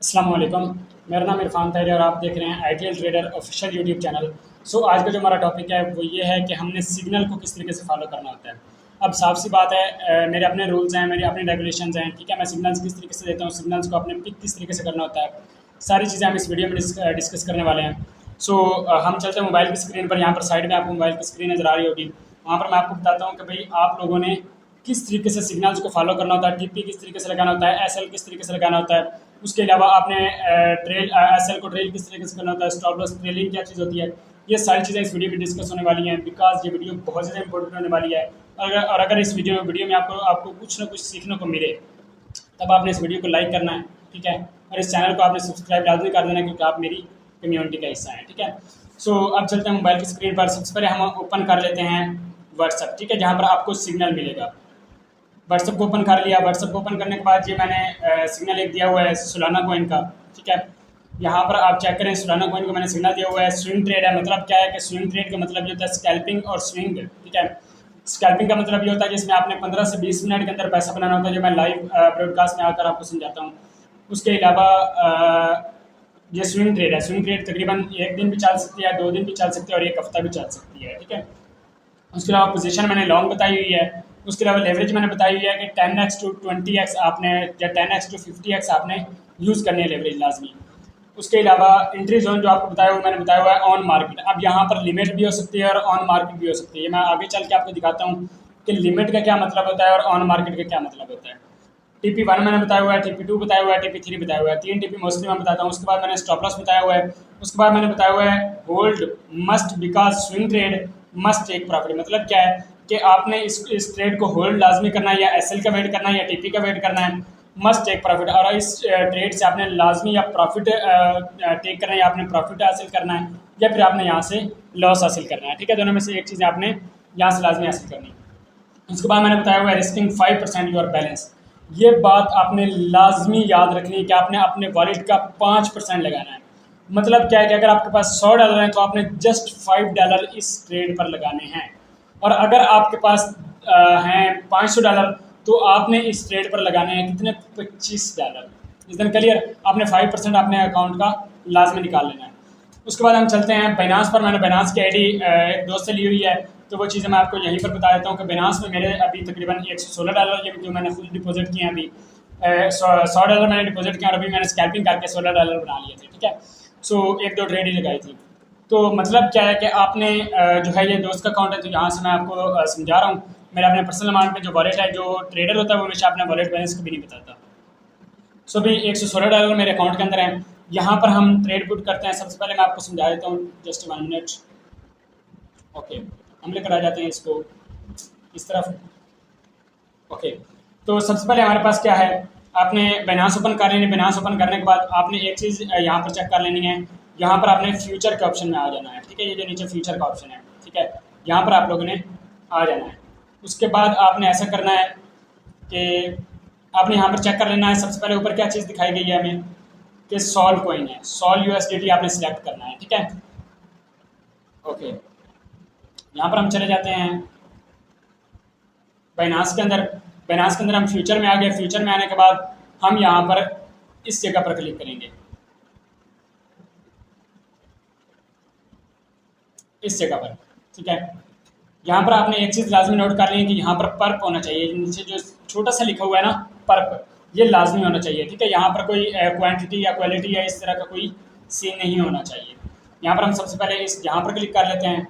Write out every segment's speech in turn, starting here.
अस्सलाम वालेकुम। मेरा नाम इरफान ताहिर है और आप देख रहे हैं ITL trader official YouTube channel. आज का जो हमारा टॉपिक है वो ये है कि हमने सिग्नल को किस तरीके से फॉलो करना होता है। अब साफ सी बात है, मेरे अपने रूल्स हैं, मेरे अपने रेगुलेशंस हैं, ठीक है। मैं सिग्नल्स किस तरीके से देता हूँ, सिग्नल्स को अपने पिक किस तरीके से करना होता है, सारी चीज़ें हम इस वीडियो में डिस्कस करने वाले हैं। हम चलते हैं मोबाइल की स्क्रीन पर। यहाँ पर साइड में आपको मोबाइल की स्क्रीन नज़र आ रही होगी। वहाँ पर मैं आपको बताता हूँ कि भाई आप लोगों ने किस तरीके से सिग्नल्स को फॉलो करना होता है, टीपी किस तरीके से लगाना होता है, एसएल किस तरीके से लगाना होता है। उसके अलावा आपने ट्रेल एसएल को ट्रेल किस तरीके से करना होता है, स्टॉप लॉस ट्रेलिंग क्या चीज़ होती है। ये सारी चीज़ें इस वीडियो में डिस्कस होने वाली हैं, बिकॉज ये वीडियो बहुत ज़्यादा इंपॉर्टेंट होने वाली है। और अगर इस वीडियो में आपको आपको कुछ ना कुछ सीखने को मिले, तब आपने इस वीडियो को लाइक करना है, ठीक है। और इस चैनल को आपने सब्सक्राइब लाजमी कर देना है, क्योंकि आप मेरी कम्युनिटी का हिस्सा हैं, ठीक है। अब चलते हैं मोबाइल की स्क्रीन पर। सबसे पहले हम ओपन कर लेते हैं व्हाट्सअप, ठीक है, जहाँ पर आपको सिग्नल मिलेगा। व्हाट्सअप को ओपन कर लिया। व्हाट्सअप को ओपन करने के बाद ये मैंने सिग्नल एक दिया हुआ है सोलाना कॉइन का, ठीक है। यहाँ पर आप चेक करें, सोलाना कॉइन को मैंने सिग्नल दिया हुआ है। स्विंग ट्रेड है, मतलब क्या है कि स्विंग ट्रेड का मतलब ये होता है स्कैल्पिंग और स्विंग, ठीक है। स्कैल्पिंग का मतलब ये होता है जिसमें आपने 15 से 20 मिनट के अंदर पैसा बनाना होता है, जो मैं लाइव ब्रॉडकास्ट में आकर आपको समझाता हूँ। उसके अलावा ये स्विंग ट्रेड है। स्विंग ट्रेड तकरीबन एक दिन भी चल सकती है, 2 दिन भी चल सकती है और एक हफ्ता भी चल सकती है, ठीक है। उसके अलावा पोजीशन मैंने लॉन्ग बताई हुई है। उसके अलावा लेवरेज मैंने बताई हुई है कि 10x टू 20x आपने, या 10x टू 50x आपने यूज़ करनी है लेवरेज लाजमी। उसके अलावा एंट्री जोन जो आपको बताया हुआ मैंने बताया हुआ है ऑन मार्केट। अब यहाँ पर लिमिट भी हो सकती है और ऑन मार्केट भी हो सकती है। मैं आगे चल के आपको दिखाता हूँ कि लिमिट का क्या मतलब होता है और ऑन मार्केट का क्या मतलब होता है। TP1 मैंने बताया हुआ है, TP2 बताया हुआ है, TP3 बताया हुआ है। 3 TP मोस्टली मैं बताता हूँ। उसके बाद मैंने स्टॉप लॉस बताया हुआ है। उसके बाद मैंने बताया हुआ है hold must because swing trade must take profit. मतलब क्या है कि आपने इस ट्रेड को होल्ड लाजमी करना है, या एसएल का वेट करना है, या टीपी का वेट करना है। मस्ट टेक प्रॉफिट, और इस ट्रेड से आपने लाजमी या प्रॉफिट टेक करना है, या आपने प्रॉफिट हासिल करना है, या फिर आपने यहाँ से लॉस हासिल करना है, ठीक है। दोनों में से एक चीज़ आपने यहाँ से लाजमी हासिल करनी है। उसके बाद मैंने बताया हुआ है रिस्किंग 5% योर बैलेंस। ये बात आपने लाजमी याद रखनी है कि आपने अपने वॉलेट का 5% लगाना है। मतलब क्या है कि अगर आपके पास $100 हैं तो आपने जस्ट $5 इस ट्रेड पर लगाने हैं। और अगर आपके पास हैं $500 तो आपने इस ट्रेड पर लगाने हैं कितने, $25। इस दिन क्लियर, आपने 5% अपने अकाउंट का लाजमी निकाल लेना है। उसके बाद हम चलते हैं बाइनांस पर। मैंने बाइनांस की आईडी एक दोस्त से ली हुई है, तो वो चीज़ें मैं आपको यहीं पर बता देता हूँ कि बाइनांस में मेरे अभी तकरीबन $116 ये जो मैंने खुद डिपॉजिट किए हैं अभी, $100 मैंने डिपॉजिट किया और अभी मैंने स्कैल्पिंग करके $16 बना लिए थे, ठीक है। एक दो ट्रेड ही लगाई थी। तो मतलब क्या है कि आपने जो है, ये दोस्त का अकाउंट है, तो यहाँ से मैं आपको समझा रहा हूँ। मेरा अपने पर्सनल अमाउंट में जो वॉलेट है, जो ट्रेडर होता है वो हमेशा अपना वॉलेट बैलेंस को भी नहीं बताता। अभी $116 मेरे अकाउंट के अंदर हैं। यहाँ पर हम ट्रेड पुट करते हैं। सबसे पहले मैं आपको समझा देता हूँ, जस्ट 1 मिनट। ओके, हम लेकर आ जाते हैं इसको इस तरफ। ओके, तो सबसे पहले हमारे पास क्या है, आपने बाइनांस ओपन कर लेनी है। बाइनांस ओपन करने के बाद आपने एक चीज़ यहाँ पर चेक कर लेनी है। यहाँ पर आपने फ्यूचर के ऑप्शन में आ जाना है, ठीक है। ये जो नीचे फ्यूचर का ऑप्शन है, ठीक है, यहाँ पर आप लोगों ने आ जाना है। उसके बाद आपने ऐसा करना है कि आपने यहाँ पर चेक कर लेना है। सबसे पहले ऊपर क्या चीज़ दिखाई गई है हमें कि सॉल कॉइन है, सॉल USDT आपने सिलेक्ट करना है, ठीक है। ओके, यहाँ पर हम चले जाते हैं बाइनांस के अंदर। बाइनांस के अंदर हम फ्यूचर में आ गए। फ्यूचर में आने के बाद हम यहाँ पर इस जगह पर क्लिक करेंगे, इस जगह पर, ठीक है। यहाँ पर आपने एक चीज़ लाजमी नोट कर ली है कि यहाँ पर पर्प होना चाहिए। नीचे जो छोटा सा लिखा हुआ है ना पर्प, ये लाजमी होना चाहिए, ठीक है। यहाँ पर कोई क्वांटिटी या क्वालिटी या इस तरह का कोई सीन नहीं होना चाहिए। यहाँ पर हम सबसे पहले इस यहाँ पर क्लिक कर लेते हैं।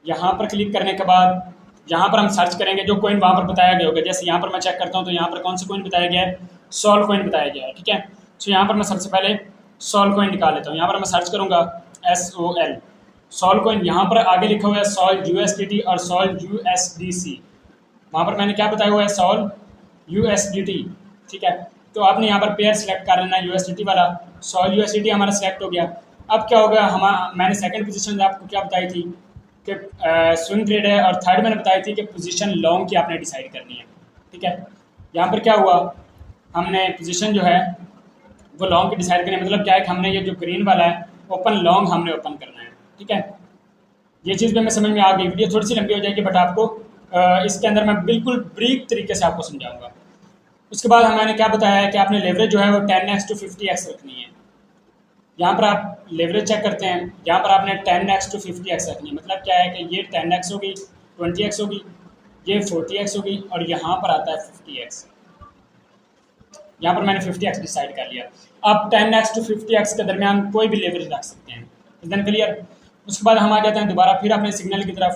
यहाँ पर क्लिक करने के बाद यहाँ पर हम सर्च करेंगे जो कोइन वहाँ पर बताया गया होगा। जैसे यहाँ पर मैं चेक करता हूँ तो यहाँ पर कौन सा कोइन बताया गया है, सॉल कोइन बताया गया है, ठीक है। यहाँ पर मैं सबसे पहले सॉल कोइन निकाल लेता हूँ। यहाँ पर मैं सर्च करूँगा SOL, सॉल कोइन। यहाँ पर आगे लिखा हुआ है सॉल USDT और सॉल USDC। वहाँ पर मैंने क्या बताया हुआ है, सॉल USDT, ठीक है। तो आपने यहाँ पर पेयर सेलेक्ट कर लेना है USDT वाला। सॉल USDT हमारा सेलेक्ट हो गया। अब क्या होगा, मैंने सेकंड पोजीशन आपको क्या बताई थी कि स्विंग ट्रेड है, और थर्ड मैंने बताई थी कि पोजीशन लॉन्ग की आपने डिसाइड करनी है, ठीक है। यहाँ पर क्या हुआ, हमने पोजीशन जो है वो लॉन्ग की डिसाइड करनी है। मतलब क्या है कि हमने ये जो ग्रीन वाला है ओपन लॉन्ग हमने ओपन करना है, ठीक है। ये चीज़ भी हमें समझ में आ गई। वीडियो थोड़ी सी लंबी हो जाएगी, बट आपको इसके अंदर मैं बिल्कुल ब्रीफ तरीके से आपको समझाऊंगा। उसके बाद मैंने क्या बताया है कि आपने लेवरेज जो है वो 10x to 50x रखनी है। यहाँ पर आप लेवरेज चेक करते हैं, यहाँ पर आपने 10x to 50x रखनी है। मतलब क्या है कि ये 10x होगी, 20x होगी, ये 40x होगी और यहाँ पर आता है 50x। यहाँ पर मैंने 50x डिसाइड कर लिया। आप 10x to 50x के दरमियान कोई भी लेवरेज रख सकते हैं। इधन क्लियर। उसके बाद हम आ जाते हैं दोबारा फिर अपने सिग्नल की तरफ।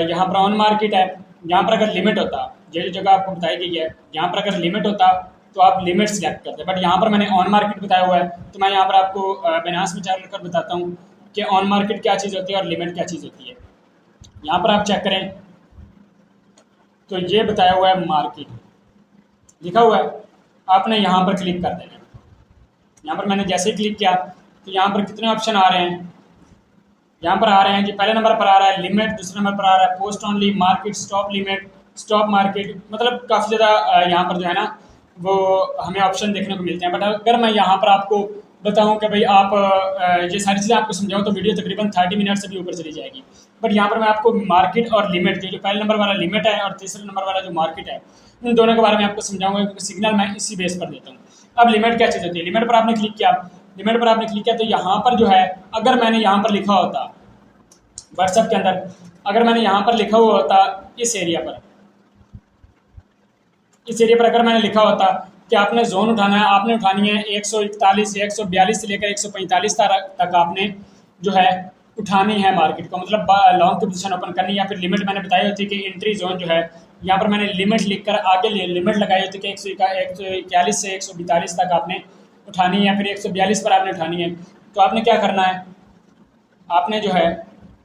यहाँ पर ऑन मार्केट है, यहाँ पर अगर लिमिट होता, ये जो जगह आपको बताई गई है, यहाँ पर अगर लिमिट होता तो आप लिमिट सिलेक्ट करते, बट यहाँ पर मैंने ऑन मार्केट बताया हुआ है, तो मैं यहाँ पर आपको बिनास में चल कर बताता हूँ कि ऑन मार्केट क्या चीज़ होती है और लिमिट क्या चीज़ होती है। यहाँ पर आप चेक करें तो ये बताया हुआ है मार्केट लिखा हुआ है, आपने यहाँ पर क्लिक कर देना है। यहाँ पर मैंने जैसे ही क्लिक किया तो यहाँ पर कितने ऑप्शन आ रहे हैं, यहाँ पर आ रहे हैं कि पहले नंबर पर आ रहा है लिमिट, दूसरे नंबर पर आ रहा है post only, market, stop limit, stop market. मतलब काफ़ी ज़्यादा यहाँ पर जो है ना वो हमें ऑप्शन देखने को मिलते हैं। बट अगर मैं यहाँ पर आपको बताऊँ कि भाई आप ये सारी चीज़ें आपको समझाऊँ तो वीडियो तकरीबन 30 मिनट से भी ऊपर चली जाएगी। बट यहाँ पर मैं आपको मार्केट और लिमिट, जो पहले नंबर वाला लिमिट है और तीसरे नंबर वाला जो मार्केट है, उन दोनों के बारे में आपको समझाऊंगा, क्योंकि सिग्नल मैं इसी बेस पर देता हूँ। अब लिमिट क्या चीज़ होती है, लिमिट पर आपने क्लिक किया, लिमिट पर आपने क्लिक किया तो यहाँ पर जो है अगर मैंने यहाँ पर लिखा होता व्हाट्सएप के अंदर, अगर मैंने यहाँ पर लिखा हुआ होता इस एरिया पर अगर मैंने लिखा होता कि आपने जोन उठाना है, आपने उठानी है 141 या 142 से लेकर 145 तक आपने जो है उठानी है मार्केट को, मतलब लॉन्ग की पोजीशन ओपन करनी। या फिर लिमिट मैंने बताई होती है कि एंट्री जोन जो है, यहाँ पर मैंने लिमिट लिखकर आगे लिमिट लगाई होती है कि 141 से 142 तक आपने उठानी है या फिर 142 पर आपने उठानी है। तो आपने क्या करना है, आपने जो है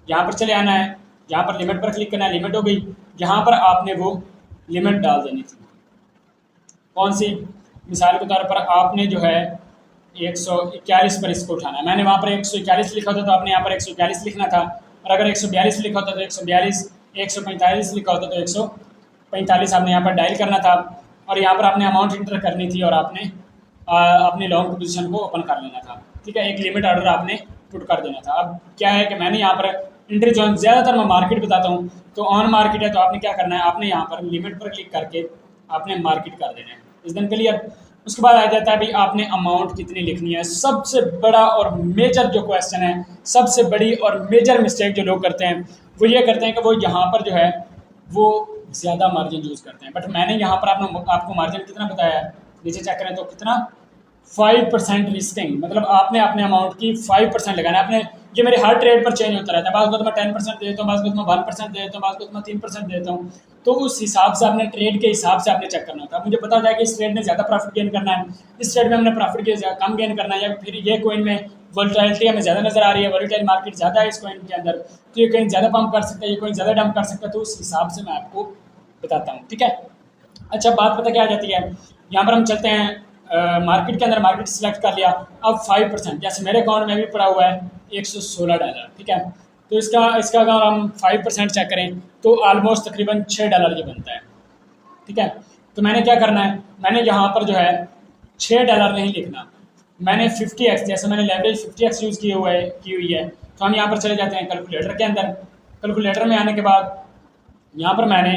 यहाँ पर चले आना है, यहाँ पर लिमिट पर क्लिक करना है, लिमिट हो गई, यहाँ पर आपने वो लिमिट डाल देनी थी। कौन सी, मिसाल के तौर पर आपने जो है 141 पर इसको उठाना है। मैंने वहाँ पर 141 लिखा था तो आपने यहाँ पर 141 लिखना था, और अगर 142 लिखा होता तो 142, 145 लिखा होता तो 145 आपने यहाँ पर डायल करना था, और यहाँ पर आपने अमाउंट इंटर करनी थी और आपने अपनी लॉन्ग पोजीशन को ओपन कर लेना था। ठीक है, एक लिमिट ऑर्डर आपने पुट कर देना था। अब क्या है कि मैंने यहाँ पर एंट्री जोन, ज़्यादातर मैं मार्केट बताता हूँ, तो ऑन मार्केट है तो आपने क्या करना है, आपने यहाँ पर लिमिट पर क्लिक करके आपने मार्केट कर देना है। इस दिन क्लियर। उसके बाद आ जाता है भाई आपने अमाउंट कितनी लिखनी है। सबसे बड़ा और मेजर जो क्वेश्चन है, सबसे बड़ी और मेजर मिस्टेक जो लोग करते हैं वो ये करते हैं कि वो यहाँ पर जो है वो ज़्यादा मार्जिन यूज़ करते हैं। बट मैंने यहाँ पर आपको मार्जिन कितना बताया है, नीचे चेक करें तो कितना, 5% रिस्किंग, मतलब आपने अपने अमाउंट की 5% लगाना है। आपने, ये मेरे हर ट्रेड पर चेंज होता रहता है, बाद को तो मैं 10% दे देता हूँ, बाद को तो मैं 1% दे देता हूँ, बाद को तो मैं 3% दे देता हूँ। तो उस हिसाब से आपने ट्रेड के हिसाब से आपने चेक करना होता है। मुझे पता होता है कि इस ट्रेड में ज़्यादा प्रॉफिट गेन करना है, इस ट्रेड में हमने प्रॉफिट के कम गेन करना है, या फिर ये कोइन में वोलेटिलिटी हमें ज़्यादा नज़र आ रही है, वोलेटाइल मार्केट ज़्यादा है इस कोइन के अंदर, तो ये कोइन ज़्यादा पंप कर सकता है, ये कोइन ज़्यादा डंप कर सकता है। तो उस हिसाब से मैं आपको बताता हूँ। ठीक है, अच्छा बात पता क्या आ जाती है, यहाँ पर हम चलते हैं मार्केट के अंदर, मार्केट सिलेक्ट कर लिया। अब 5%, जैसे मेरे अकाउंट में भी पड़ा हुआ है $116। ठीक है, तो इसका अगर हम 5% चेक करें तो ऑलमोस्ट तकरीबन $6 ये बनता है। ठीक है, तो मैंने क्या करना है, मैंने यहाँ पर जो है $6 नहीं लिखना, मैंने 50x, जैसे मैंने लेवरेज 50x यूज़ की हुई है, तो हम यहाँ पर चले जाते हैं कैलकुलेटर के अंदर। कैलकुलेटर में आने के बाद यहाँ पर मैंने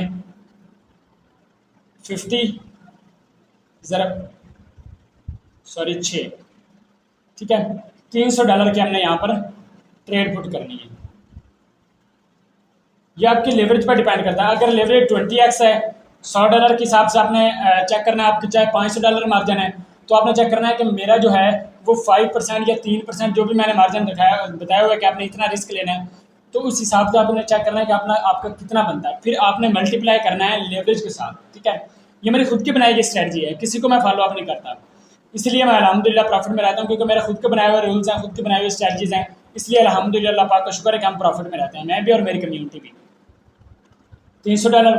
50 6, ठीक है, $300 की हमने यहाँ पर ट्रेड पुट करनी है। ये आपकी लेवरेज पर डिपेंड करता है। अगर लेवरेज 20x है, $100 के हिसाब से आपने चेक करना है, आपके चाहे $500 मार्जिन है, तो आपने चेक करना है कि मेरा जो है वो 5% या 3%, जो भी मैंने मार्जिन बताया हुआ है कि आपने इतना रिस्क लेना है, तो उस हिसाब से आपने चेक करना है कि आपका कितना बनता है, फिर आपने मल्टीप्लाई करना है लेवरेज के साथ। ठीक है, ये मेरी खुद की बनाई गई स्ट्रैटेजी है, किसी को मैं फॉलो अप नहीं करता, इसलिए मैं अल्हम्दुलिल्लाह प्रॉफिट में रहता हूँ, क्योंकि मेरे खुद के बनाए हुए रूल्स हैं, खुद के बनाए हुए स्ट्रैटेजीज हैं, इसलिए अल्हम्दुलिल्लाह पाक का शुक्र है कि हम प्रॉफिट में रहते हैं, मैं भी और मेरी कम्युनिटी भी। $300,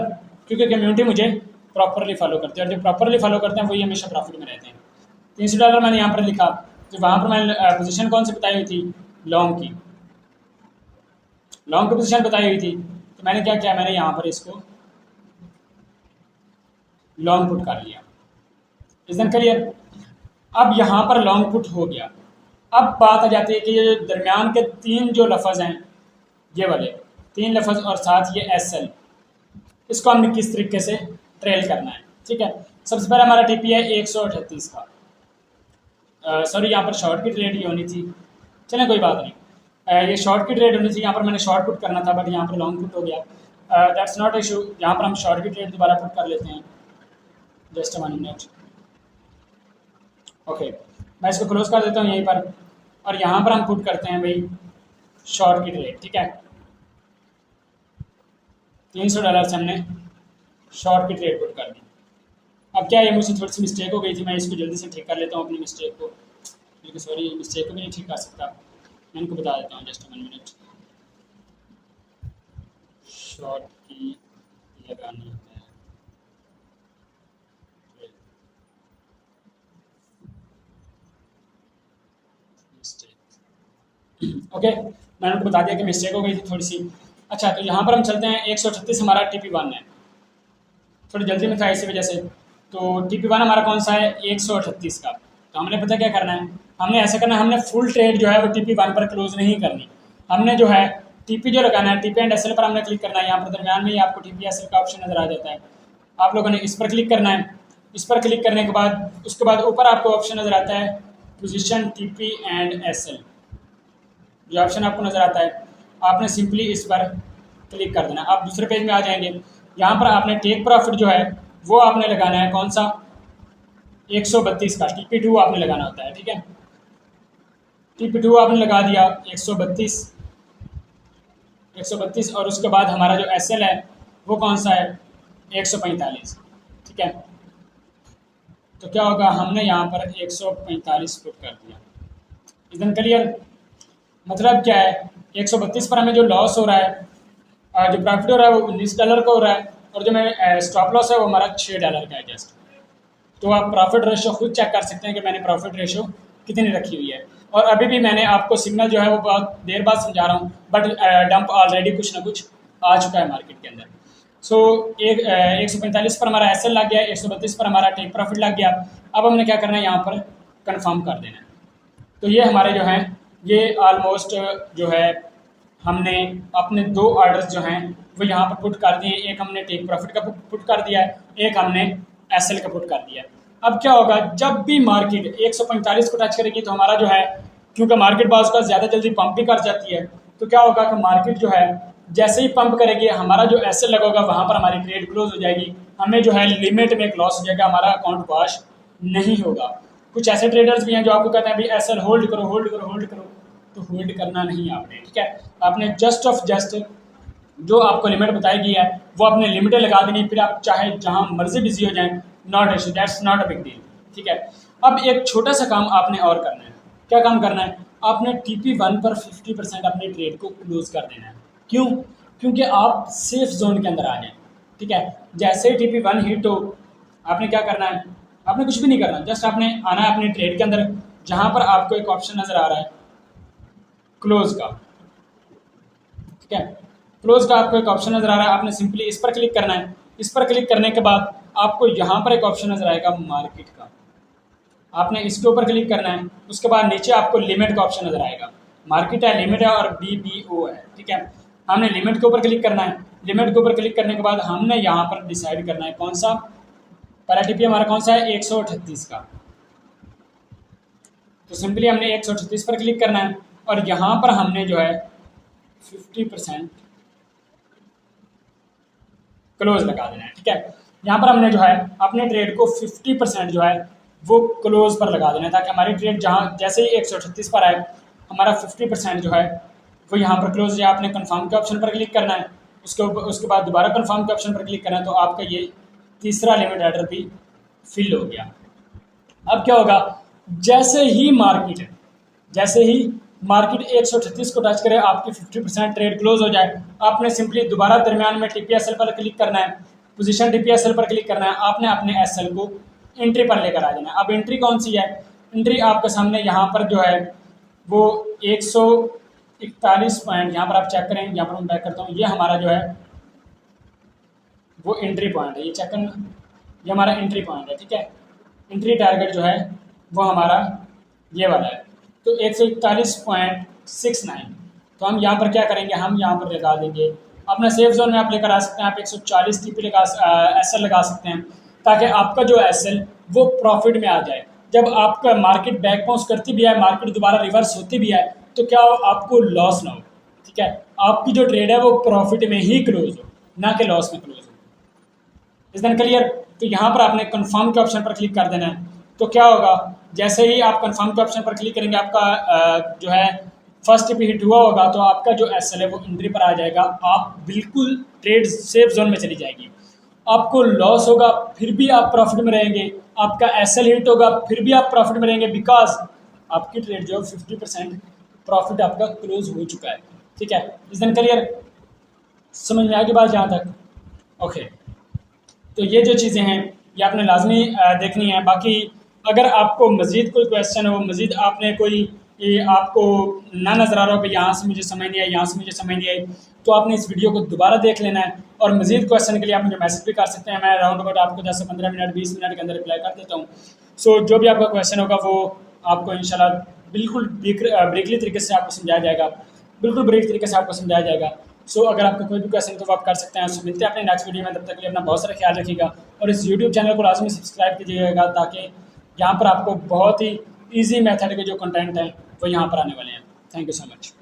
क्योंकि कम्युनिटी मुझे प्रॉपरली फॉलो करती है, और जो प्रॉपरली फॉलो करते हैं वही हमेशा प्रॉफिट में रहते हैं। $300 मैंने यहाँ पर लिखा, तो वहाँ पर मैंने पोजीशन कौन सी बताई हुई थी, लॉन्ग की, लॉन्ग की पोजीशन बताई हुई थी। तो मैंने क्या किया, मैंने यहाँ पर इसको लॉन्ग पुट कर लिया। इस दिन क्लियर। अब यहाँ पर लॉन्ग पुट हो गया। अब बात आ जाती है कि ये दरमियान के 3 जो लफ्ज़ हैं, ये वाले 3 लफ्ज़ और साथ ये SL, इसको हमने किस तरीके से ट्रेल करना है। ठीक है, सबसे पहला हमारा टीपी है 138 का। सॉरी, यहाँ पर शॉर्ट की ट्रेड ही होनी थी, चलें कोई बात नहीं। ये शॉर्ट की ट्रेड होनी थी, यहाँ पर मैंने शॉर्ट पुट करना था बट यहाँ पर लॉन्ग पुट हो गया। दैट्स नॉट इशू, यहाँ पर हम शॉर्ट की ट्रेड दोबारा पुट कर लेते हैं। Just 1 minute. ओके, मैं इसको क्लोज कर देता हूँ यहीं पर, और यहाँ पर हम पुट करते हैं भाई शॉर्ट की ट्रेड। ठीक है, $300 से हमने शॉर्ट की ट्रेड पुट कर दी। अब क्या है, मुझसे थोड़ी सी मिस्टेक हो गई थी, मैं इसको जल्दी से ठीक कर लेता हूँ अपनी मिस्टेक को, क्योंकि सॉरी मिस्टेक को भी नहीं ठीक कर सकता। मैं इनको बता देता हूँ, जस्ट 1 मिनट। शॉर्ट की लगानी है मिस्टेक। ओके, मैंने उनको बता दिया कि मिस्टेक हो गई थी थोड़ी सी। अच्छा, तो यहाँ पर हम चलते हैं। 138 हमारा TP1 है, थोड़ी जल्दी में था इसी वजह से। तो TP1 हमारा कौन सा है, 138 का। तो हमने पता क्या करना है, हमने ऐसा करना है, हमने फुल ट्रेड जो है वो TP1 पर क्लोज नहीं करनी। हमने जो है TP जो लगाना है, TP एंड SL पर हमने क्लिक करना है। यहाँ पर दरमियान में ही आपको TP SL का ऑप्शन नजर आ जाता है, आप लोगों ने इस पर क्लिक करना है। इस पर क्लिक करने के बाद उसके बाद ऊपर आपको ऑप्शन नजर आता है पोजीशन TP एंड SL। जो ऑप्शन आपको नजर आता है, आपने सिंपली इस पर क्लिक कर देना। आप दूसरे पेज में आ जाएंगे। यहाँ पर आपने टेक प्रॉफिट जो है वो आपने लगाना है, कौन सा, 132 का। TP2 आपने लगाना होता है। ठीक है, TP2 आपने लगा दिया 132, और उसके बाद हमारा जो SL है वो कौन सा है, 145। ठीक है, तो क्या होगा, हमने यहाँ पर 145 पुट कर दिया। इधन क्लियर, मतलब क्या है, 132 पर हमें जो लॉस हो रहा है, जो प्रॉफिट हो रहा है वो $19 का हो रहा है, और जो मैं स्टॉप लॉस है वो हमारा $6 का है जस्ट। तो आप प्रॉफिट रेशो खुद चेक कर सकते हैं कि मैंने प्रॉफिट रेशो कितनी रखी हुई है। और अभी भी मैंने आपको सिग्नल जो है वो बहुत देर बाद समझा रहा हूँ, बट डंप ऑलरेडी कुछ ना कुछ आ चुका है मार्केट के अंदर। सो 145 पर हमारा SL लग गया, 132 पर हमारा टेक प्रॉफिट लग गया। अब हमने क्या करना है, यहाँ पर कन्फर्म कर देना है। तो ये हमारे जो हैं ये ऑलमोस्ट जो है हमने अपने 2 ऑर्डर्स जो हैं वो यहाँ पर पुट कर दिए। एक हमने टेक प्रॉफिट का पुट कर दिया है, एक हमने SL का पुट कर दिया है। अब क्या होगा, जब भी मार्केट 145 को टच करेगी तो हमारा जो है, क्योंकि मार्केट बाज़ का ज़्यादा जल्दी पंप भी कर जाती है, तो क्या होगा कि मार्केट जो है जैसे ही पंप करेगी, हमारा जो SL लगा होगा वहाँ पर हमारी ट्रेड क्लोज हो जाएगी। हमें जो है लिमिट में एक लॉस हो जाएगा, हमारा अकाउंट वॉश नहीं होगा। कुछ ऐसे ट्रेडर्स भी हैं जो आपको कहते हैं भाई SL होल्ड करो होल्ड करो होल्ड करो, तो होल्ड करना नहीं आपने। ठीक है, आपने जस्ट ऑफ जस्ट जो आपको लिमिट बताई गई है वो आपने लिमिटें लगा देनी, फिर आप चाहे जहां मर्जी बिजी हो जाएं, not issue, that's not a big deal. ठीक है, अब एक छोटा सा काम आपने और करना है। क्या काम करना है, आपने TP1 पर 50% अपनी ट्रेड को क्लोज कर देना है। क्यों, क्योंकि आप सेफ जोन के अंदर आ जाएं। ठीक है, जैसे ही TP1 हिट हो, आपने क्या करना है, आपने कुछ भी नहीं करना, जस्ट आपने आना है अपनी ट्रेड के अंदर, जहां पर आपको एक ऑप्शन नजर आ रहा है क्लोज का। ठीक है, क्लोज का आपको एक ऑप्शन नजर आ रहा है, आपने सिंपली इस पर क्लिक करना है। इस पर क्लिक करने के बाद आपको यहाँ पर एक ऑप्शन नजर आएगा मार्केट का, आपने इसके ऊपर क्लिक करना है। उसके बाद नीचे आपको लिमिट का ऑप्शन नजर आएगा, मार्केट है, लिमिट है और BBO है। ठीक है, हमने लिमिट के ऊपर क्लिक करना है। लिमिट के ऊपर क्लिक करने के बाद हमने यहाँ पर डिसाइड करना है कौन सा, पहला TP हमारा कौन सा है, 138 का। तो सिंपली हमने 138 पर क्लिक करना है, और यहाँ पर हमने जो है 50% क्लोज लगा देना है। ठीक है, यहाँ पर हमने जो है अपने ट्रेड को 50% जो है वो क्लोज पर लगा देना है, ताकि हमारी ट्रेड जहाँ जैसे ही 138 पर आए, हमारा 50% जो है वो यहाँ पर क्लोज है। आपने कंफर्म के ऑप्शन पर क्लिक करना है, उसके बाद दोबारा कंफर्म के ऑप्शन पर क्लिक करना है, तो आपका ये तीसरा लिमिट ऑर्डर भी फिल हो गया। अब क्या होगा, जैसे ही मार्केट 138 को टच करे, आपकी 50% ट्रेड क्लोज हो जाए, आपने सिंपली दोबारा दरमियान में TP SL पर क्लिक करना है, पोजीशन TP SL पर क्लिक करना है, आपने अपने SL को एंट्री पर लेकर आ जाना है। अब एंट्री कौन सी है, एंट्री आपके सामने यहाँ पर जो है वो 141 पॉइंट, यहाँ पर आप चेक करें, यहाँ पर मैं बैक करता हूँ, ये हमारा जो है वो एंट्री पॉइंट है, ये चेक करना, ये हमारा एंट्री पॉइंट है। ठीक है, एंट्री टारगेट जो है वो हमारा ये वाला है, तो 141.69। तो हम यहाँ पर क्या करेंगे, हम यहाँ पर लगा देंगे अपना सेफ जोन में, आप लेकर आ सकते हैं, आप 140 TP SL लगा सकते हैं, ताकि आपका जो एसएल वो प्रॉफिट में आ जाए। जब आपका मार्केट बैक बाउंस करती भी है, मार्केट दोबारा रिवर्स होती भी है, तो क्या हो, आपको लॉस ना हो। ठीक है, आपकी जो ट्रेड है वो प्रॉफिट में ही क्लोज हो, ना कि लॉस में क्लोज हो। इस दिन क्लियर। तो यहाँ पर आपने कंफर्म के ऑप्शन पर क्लिक कर देना है। तो क्या होगा, जैसे ही आप कंफर्म के ऑप्शन पर क्लिक करेंगे, आपका जो है फर्स्ट पे हिट हुआ होगा, तो आपका जो एसएल है वो एंट्री पर आ जाएगा। आप बिल्कुल ट्रेड सेफ जोन में चली जाएगी। आपको लॉस होगा फिर भी आप प्रॉफिट में रहेंगे, आपका एसएल हिट होगा फिर भी आप प्रॉफिट में रहेंगे, बिकॉज आपकी ट्रेड जो है 50% प्रॉफिट आपका क्लोज हो चुका है। ठीक है, इस दिन क्लियर, समझ में आ गई बात यहाँ तक। ओके, तो ये जो चीज़ें हैं ये आपने लाजमी देखनी है। बाकी अगर आपको मज़ीद कोई क्वेश्चन हो, मज़ीद आपने कोई ये आपको ना नज़र आ रहा हो कि यहाँ से मुझे समझ नहीं आई, यहाँ से मुझे समझ नहीं आई, तो आपने इस वीडियो को दोबारा देख लेना है। और मज़ीद क्वेश्चन के लिए आप मुझे मैसेज भी कर सकते हैं। मैं राउंड अबाउट आपको 10 से 15 मिनट 20 मिनट के अंदर रिप्लाई कर देता हूँ। सो जो भी आपका क्वेश्चन होगा वो आपको इंशाल्लाह बिल्कुल ब्रीकली तरीके से आपको समझाया जाएगा, बिल्कुल ब्रीक तरीके से आपको समझाया जाएगा। सो अगर आपका कोई भी क्वेश्चन तो वो आप कर सकते हैं। सो मिलते हैं अपने नेक्स्ट वीडियो में, तब तक के लिए अपना बहुत सारा ख्याल रखिएगा और इस यूट्यूब चैनल को लाजमी सब्सक्राइब कीजिएगा, ताकि यहाँ पर आपको बहुत ही ईजी मेथड के जो कंटेंट हैं वो यहाँ पर आने वाले हैं। Thank you so much.